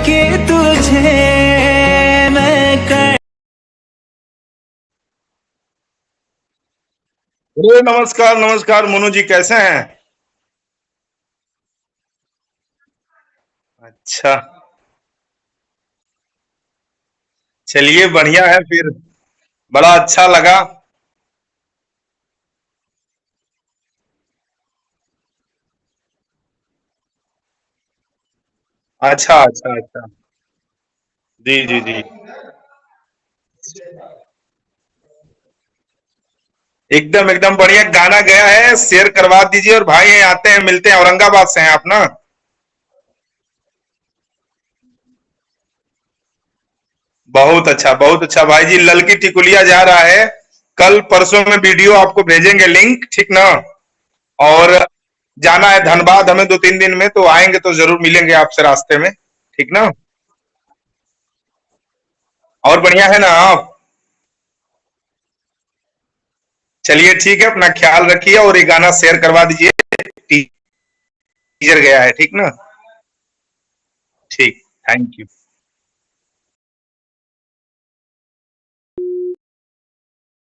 कि तुझे मैं कर। अरे नमस्कार नमस्कार मोनू जी, कैसे हैं? अच्छा, चलिए बढ़िया है फिर। बड़ा अच्छा लगा। अच्छा अच्छा अच्छा। जी जी जी। एकदम एकदम बढ़िया गाना गया है, शेयर करवा दीजिए। और भाई हैं, आते हैं, मिलते हैं। औरंगाबाद से हैं आप ना? बहुत अच्छा भाई जी। ललकी टिकुलिया जा रहा है। कल परसों में वीडियो आपको भेजेंगे, लिंक, ठीक ना? और जाना है धनबाद हमें 2-3 दिन में, तो आएंगे तो जरूर मिलेंगे आपसे रास्ते में, ठीक ना? और बढ़िया है ना आप? चलिए ठीक है, अपना ख्याल रखिए और ये गाना शेयर करवा दीजिए। टीजर गया है, ठीक ना? ठीक। Thank you.